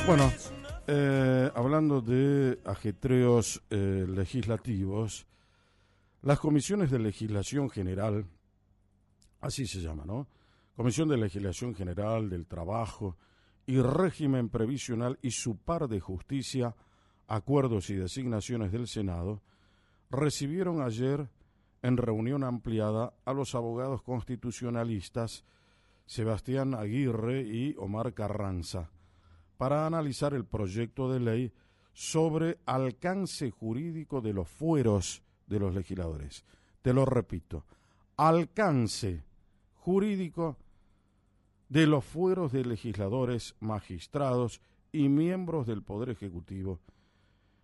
Bueno, hablando de ajetreos legislativos, las comisiones de legislación general, así se llama, ¿no? Comisión de Legislación General del Trabajo y Régimen Previsional y su par de Justicia, Acuerdos y Designaciones del Senado, recibieron ayer en reunión ampliada a los abogados constitucionalistas Sebastián Aguirre y Omar Carranza para analizar el proyecto de ley sobre alcance jurídico de los fueros de los legisladores. Te lo repito, alcance jurídico de los fueros de legisladores, magistrados y miembros del Poder Ejecutivo.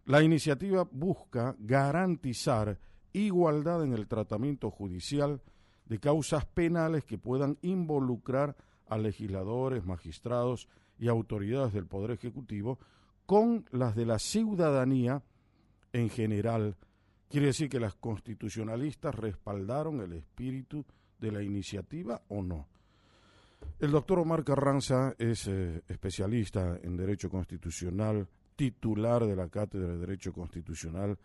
La iniciativa busca garantizar igualdad en el tratamiento judicial de causas penales que puedan involucrar a legisladores, magistrados y autoridades del Poder Ejecutivo con las de la ciudadanía en general. Quiere decir que las constitucionalistas respaldaron el espíritu de la iniciativa o no. El doctor Omar Carranza es especialista en Derecho Constitucional, titular de la Cátedra de Derecho Constitucional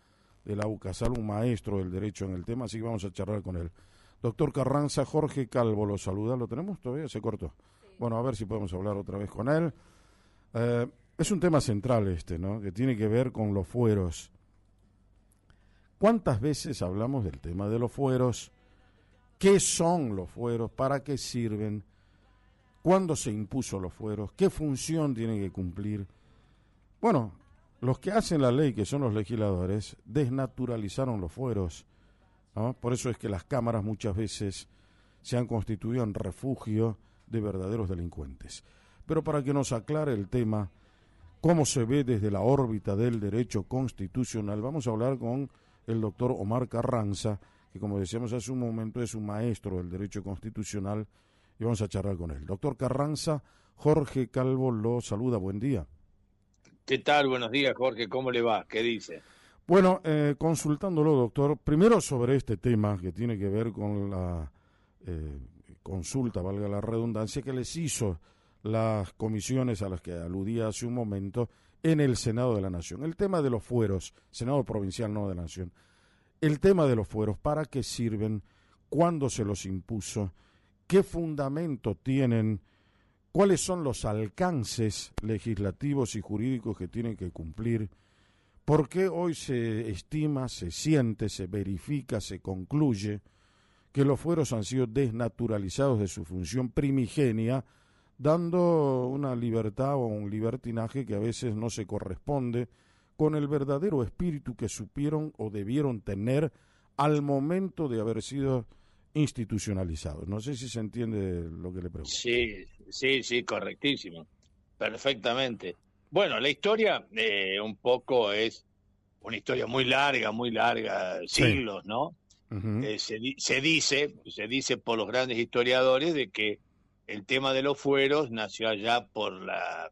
de la UCASAL, un maestro del derecho en el tema, así que vamos a charlar con él. Doctor Carranza, Jorge Calvo lo saluda. ¿Lo tenemos todavía? ¿Se cortó? Sí. Bueno, a ver si podemos hablar otra vez con él. Es un tema central ¿no? Que tiene que ver con los fueros. ¿Cuántas veces hablamos del tema de los fueros? ¿Qué son los fueros? ¿Para qué sirven? ¿Cuándo se impuso los fueros? ¿Qué función tienen que cumplir? Bueno, los que hacen la ley, que son los legisladores, desnaturalizaron los fueros, ¿no? Por eso es que las cámaras muchas veces se han constituido en refugio de verdaderos delincuentes. Pero para que nos aclare el tema, cómo se ve desde la órbita del derecho constitucional, vamos a hablar con el doctor Omar Carranza, que como decíamos hace un momento es un maestro del derecho constitucional, y vamos a charlar con él. Doctor Carranza, Jorge Calvo lo saluda, buen día. ¿Qué tal? Buenos días, Jorge, ¿cómo le va? ¿Qué dice? Bueno, consultándolo, doctor, primero sobre este tema que tiene que ver con la consulta, valga la redundancia, que les hizo las comisiones a las que aludía hace un momento en el Senado de la Nación. El tema de los fueros, Senado provincial, no de la Nación. El tema de los fueros, ¿para qué sirven? ¿Cuándo se los impuso? ¿Qué fundamento tienen? ¿Cuáles son los alcances legislativos y jurídicos que tienen que cumplir? ¿Por qué hoy se estima, se siente, se verifica, se concluye que los fueros han sido desnaturalizados de su función primigenia, dando una libertad o un libertinaje que a veces no se corresponde con el verdadero espíritu que supieron o debieron tener al momento de haber sido institucionalizados? No sé si se entiende lo que le pregunto. Sí, correctísimo. Perfectamente. Bueno, la historia un poco es una historia muy larga, siglos, sí. ¿No? Uh-huh. Se dice por los grandes historiadores de que el tema de los fueros nació allá por la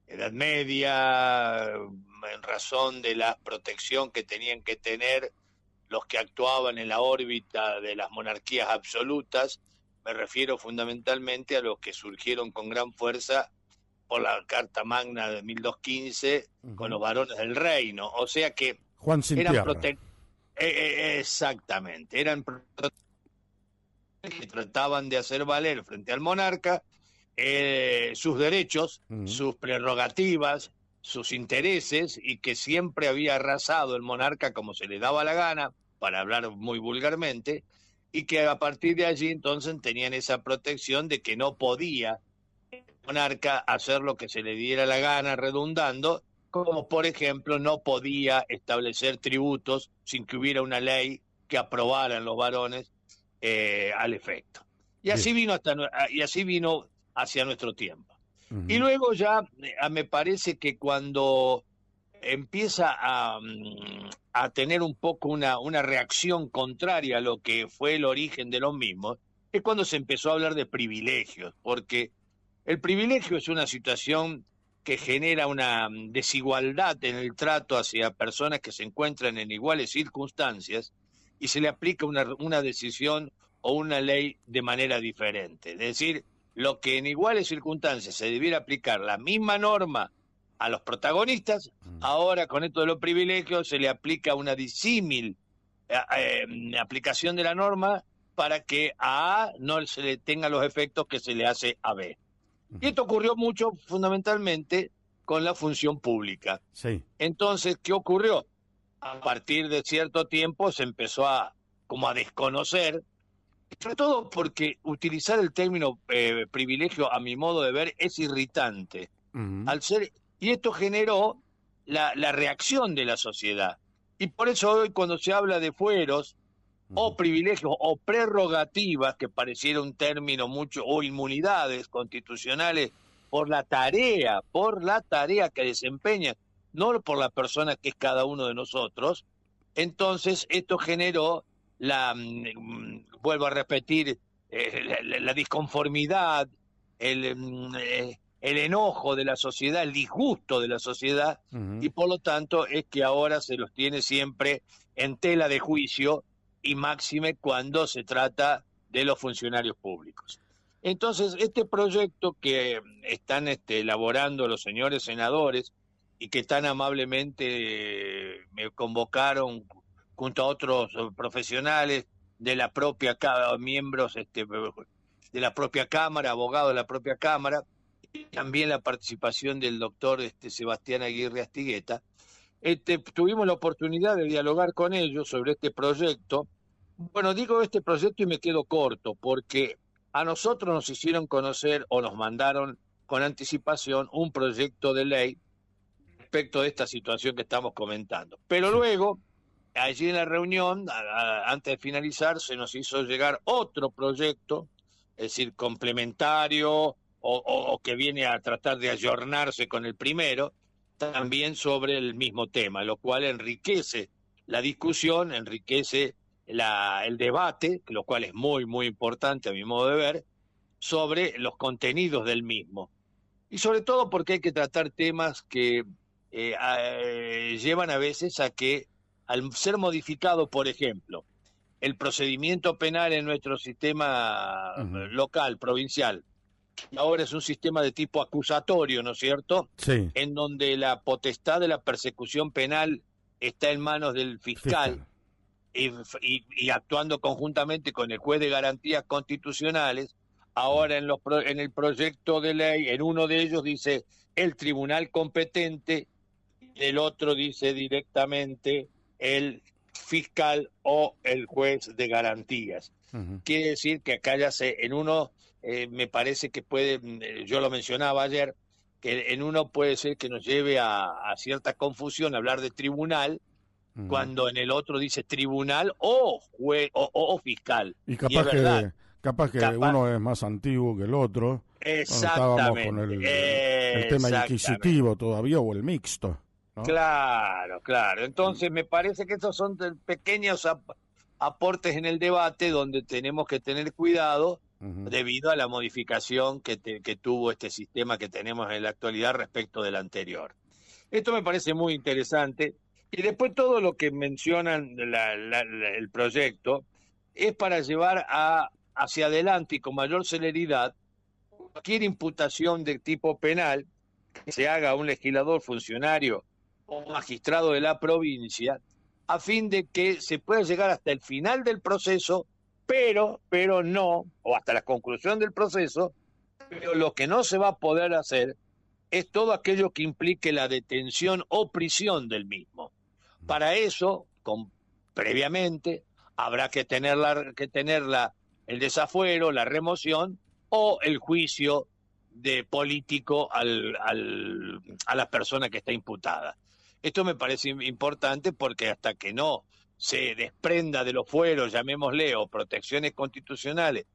Edad Media, en razón de la protección que tenían que tener los que actuaban en la órbita de las monarquías absolutas. Me refiero fundamentalmente a los que surgieron con gran fuerza por la Carta Magna de 1215, uh-huh, con los varones del reino. O sea que Juan Sin Tierra. Exactamente, eran que trataban de hacer valer frente al monarca sus derechos, uh-huh, sus prerrogativas, sus intereses, y que siempre había arrasado el monarca como se le daba la gana, para hablar muy vulgarmente, y que a partir de allí entonces tenían esa protección de que no podía el monarca hacer lo que se le diera la gana, redundando, como por ejemplo no podía establecer tributos sin que hubiera una ley que aprobaran los varones al efecto. Y así vino hacia nuestro tiempo. Uh-huh. Y luego ya me parece que cuando empieza a tener un poco una reacción contraria a lo que fue el origen de los mismos, es cuando se empezó a hablar de privilegios, porque el privilegio es una situación que genera una desigualdad en el trato hacia personas que se encuentran en iguales circunstancias y se le aplica una decisión o una ley de manera diferente. Es decir, lo que en iguales circunstancias se debiera aplicar la misma norma a los protagonistas. Ahora, con esto de los privilegios, se le aplica una disímil aplicación de la norma para que a A no se le tenga los efectos que se le hace a B. Y esto ocurrió mucho, fundamentalmente, con la función pública. Sí. Entonces, ¿qué ocurrió? A partir de cierto tiempo se empezó como a desconocer, sobre todo porque utilizar el término privilegio, a mi modo de ver, es irritante. Y esto generó la reacción de la sociedad. Y por eso hoy, cuando se habla de fueros, o privilegios, o prerrogativas, que pareciera un término mucho, o inmunidades constitucionales, por la tarea que desempeñan, no por la persona que es cada uno de nosotros, entonces esto generó vuelvo a repetir, la disconformidad, el enojo de la sociedad, el disgusto de la sociedad, y por lo tanto es que ahora se los tiene siempre en tela de juicio, y máxime cuando se trata de los funcionarios públicos. Entonces, este proyecto que están elaborando los señores senadores y que tan amablemente me convocaron junto a otros profesionales de la propia miembros de la propia Cámara, abogados de la propia Cámara, y también la participación del doctor Sebastián Aguirre Astigueta, tuvimos la oportunidad de dialogar con ellos sobre este proyecto. Bueno, digo este proyecto y me quedo corto, porque a nosotros nos hicieron conocer o nos mandaron con anticipación un proyecto de ley respecto de esta situación que estamos comentando. Pero luego, allí en la reunión, antes de finalizar, se nos hizo llegar otro proyecto, es decir, complementario o que viene a tratar de ayornarse con el primero, también sobre el mismo tema, lo cual enriquece la discusión, enriquece el debate, lo cual es muy, muy importante a mi modo de ver, sobre los contenidos del mismo. Y sobre todo porque hay que tratar temas que llevan a veces a que, al ser modificado, por ejemplo, el procedimiento penal en nuestro sistema local, provincial, ahora es un sistema de tipo acusatorio, ¿no es cierto? Sí. En donde la potestad de la persecución penal está en manos del fiscal. Y actuando conjuntamente con el juez de garantías constitucionales. Ahora en el proyecto de ley, en uno de ellos dice el tribunal competente, en el otro dice directamente el fiscal o el juez de garantías. Quiere decir que acá ya en uno me parece que puede, yo lo mencionaba ayer, que en uno puede ser que nos lleve a cierta confusión hablar de tribunal, cuando en el otro dice tribunal o juez o fiscal. Y capaz que uno es más antiguo que el otro. Exactamente. Estábamos con el tema inquisitivo todavía, o el mixto, ¿no? Claro. Entonces me parece que estos son pequeños aportes en el debate donde tenemos que tener cuidado debido a la modificación que tuvo este sistema que tenemos en la actualidad respecto del anterior. Esto me parece muy interesante. Y después todo lo que mencionan el proyecto es para llevar hacia adelante y con mayor celeridad cualquier imputación de tipo penal que se haga a un legislador, funcionario o magistrado de la provincia, a fin de que se pueda llegar hasta el final del proceso, pero no, o hasta la conclusión del proceso, pero lo que no se va a poder hacer es todo aquello que implique la detención o prisión del mismo. Para eso, previamente, habrá que tener el desafuero, la remoción o el juicio de político a la persona que está imputada. Esto me parece importante porque hasta que no se desprenda de los fueros, llamémosle, o protecciones constitucionales,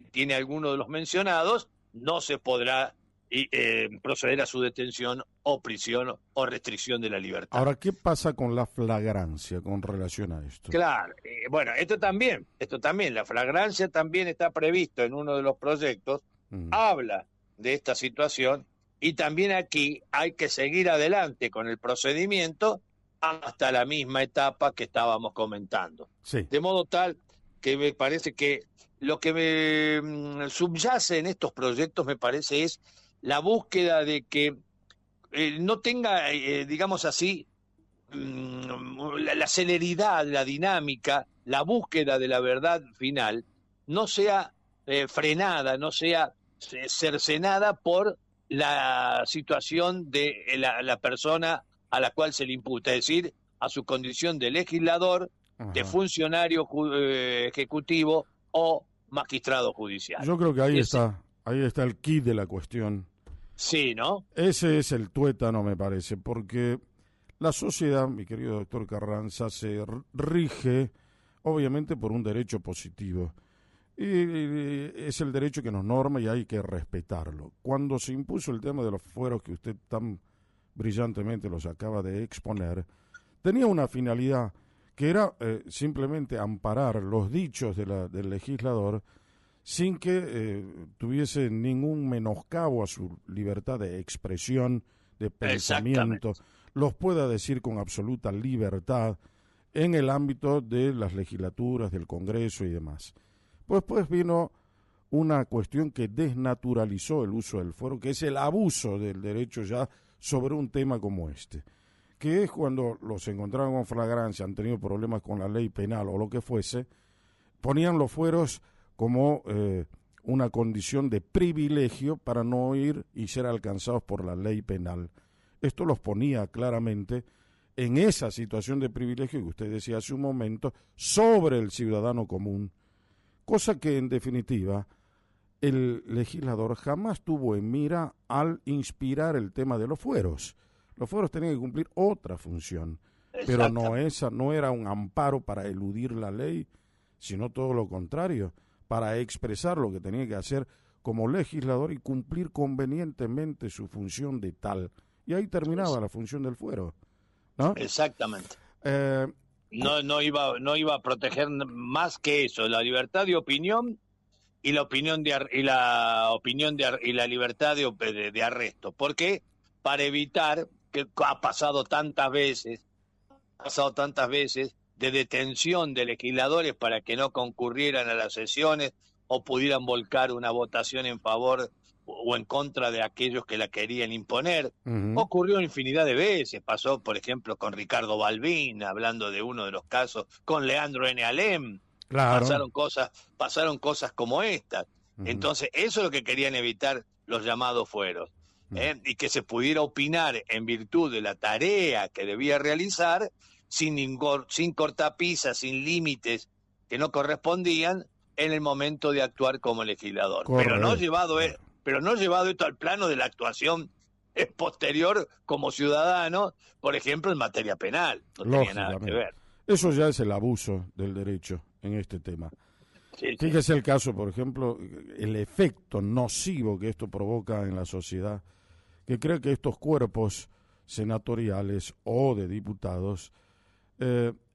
tiene alguno de los mencionados, no se podrá proceder a su detención o prisión o restricción de la libertad. Ahora, ¿qué pasa con la flagrancia con relación a esto? Claro, bueno, esto también, la flagrancia también está previsto en uno de los proyectos, habla de esta situación, y también aquí hay que seguir adelante con el procedimiento hasta la misma etapa que estábamos comentando. Sí. De modo tal que me parece que lo que me subyace en estos proyectos, me parece, es la búsqueda de que no tenga, digamos así, la celeridad, la dinámica, la búsqueda de la verdad final, no sea frenada, no sea cercenada por la situación de la persona a la cual se le imputa, es decir, a su condición de legislador, de Ajá. funcionario ejecutivo o magistrado judicial. Yo creo que ahí está el kit de la cuestión. Sí, ¿no? Ese es el tuétano, me parece, porque la sociedad, mi querido doctor Carranza, se rige obviamente por un derecho positivo. Y es el derecho que nos norma y hay que respetarlo. Cuando se impuso el tema de los fueros que usted tan brillantemente los acaba de exponer, tenía una finalidad que era simplemente amparar los dichos del legislador sin que tuviese ningún menoscabo a su libertad de expresión, de pensamiento, los pueda decir con absoluta libertad en el ámbito de las legislaturas, del Congreso y demás. Pues vino una cuestión que desnaturalizó el uso del fuero, que es el abuso del derecho ya sobre un tema como este, que es cuando los encontraron con flagrancia, han tenido problemas con la ley penal o lo que fuese, ponían los fueros como una condición de privilegio para no ir y ser alcanzados por la ley penal. Esto los ponía claramente en esa situación de privilegio que usted decía hace un momento sobre el ciudadano común, cosa que en definitiva el legislador jamás tuvo en mira al inspirar el tema de los fueros. Los fueros tenían que cumplir otra función, pero no era un amparo para eludir la ley, sino todo lo contrario, para expresar lo que tenía que hacer como legislador y cumplir convenientemente su función de tal. Y ahí terminaba la función del fuero, ¿no? Exactamente. No iba a proteger más que eso, la libertad de opinión y la opinión y la libertad de arresto. ¿Por qué? Para evitar que ha pasado tantas veces de detención de legisladores para que no concurrieran a las sesiones o pudieran volcar una votación en favor o en contra de aquellos que la querían imponer. Ocurrió infinidad de veces, pasó por ejemplo con Ricardo Balbín, hablando de uno de los casos, con Leandro N. Alem, claro. pasaron cosas como estas. Entonces eso es lo que querían evitar los llamados fueros, y que se pudiera opinar en virtud de la tarea que debía realizar sin cortapisas, sin límites que no correspondían en el momento de actuar como legislador. Correcto. Pero no llevado esto al plano de la actuación posterior como ciudadano, por ejemplo, en materia penal. No tenía nada que ver. Eso ya es el abuso del derecho en este tema. Sí, Fíjese el caso, por ejemplo, el efecto nocivo que esto provoca en la sociedad, que cree que estos cuerpos senatoriales o de diputados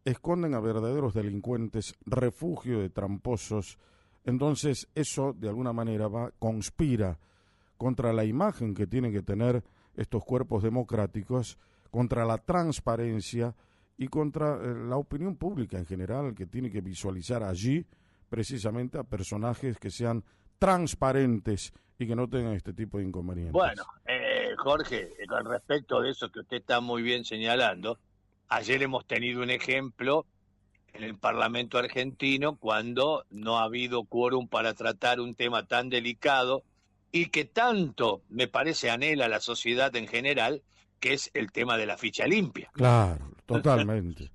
esconden a verdaderos delincuentes, refugio de tramposos. Entonces eso de alguna manera conspira contra la imagen que tienen que tener estos cuerpos democráticos, contra la transparencia y contra la opinión pública en general, que tiene que visualizar allí precisamente a personajes que sean transparentes y que no tengan este tipo de inconvenientes. Bueno, Jorge, con respecto de eso que usted está muy bien señalando, ayer hemos tenido un ejemplo en el Parlamento argentino cuando no ha habido quórum para tratar un tema tan delicado y que tanto, me parece, anhela la sociedad en general, que es el tema de la ficha limpia. Claro, totalmente.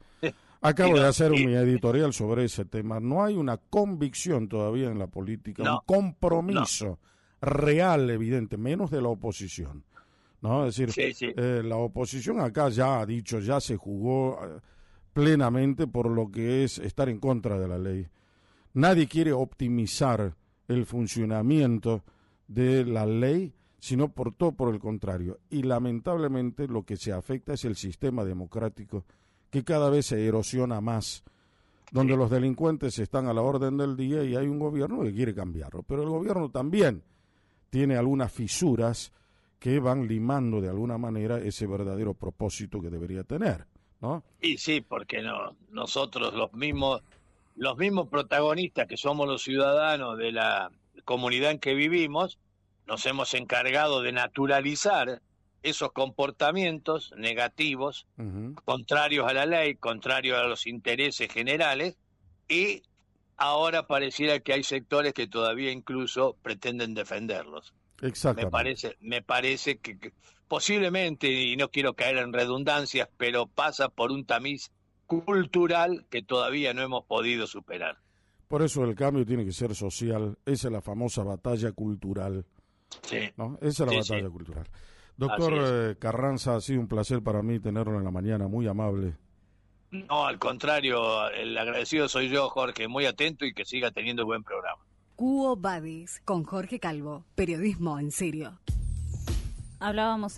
Acabo de hacer mi editorial sobre ese tema. No hay una convicción todavía en la política, un compromiso real, evidente, menos de la oposición, ¿no? Es decir, la oposición acá ya ha dicho, ya se jugó plenamente por lo que es estar en contra de la ley. Nadie quiere optimizar el funcionamiento de la ley, sino por todo por el contrario. Y lamentablemente lo que se afecta es el sistema democrático, que cada vez se erosiona más, donde los delincuentes están a la orden del día y hay un gobierno que quiere cambiarlo. Pero el gobierno también tiene algunas fisuras que van limando de alguna manera ese verdadero propósito que debería tener, ¿no? Y sí, porque no, nosotros los mismos protagonistas que somos los ciudadanos de la comunidad en que vivimos, nos hemos encargado de naturalizar esos comportamientos negativos, contrarios a la ley, contrarios a los intereses generales, y ahora pareciera que hay sectores que todavía incluso pretenden defenderlos. Exactamente. Me parece que posiblemente, y no quiero caer en redundancias, pero pasa por un tamiz cultural que todavía no hemos podido superar. Por eso el cambio tiene que ser social. Esa es la famosa batalla cultural. Sí. ¿No? Esa es la batalla cultural. Doctor Carranza, ha sido un placer para mí tenerlo en la mañana, muy amable. No, al contrario, el agradecido soy yo, Jorge, muy atento y que siga teniendo buen programa. Quo Vadis, con Jorge Calvo, periodismo en serio. Hablábamos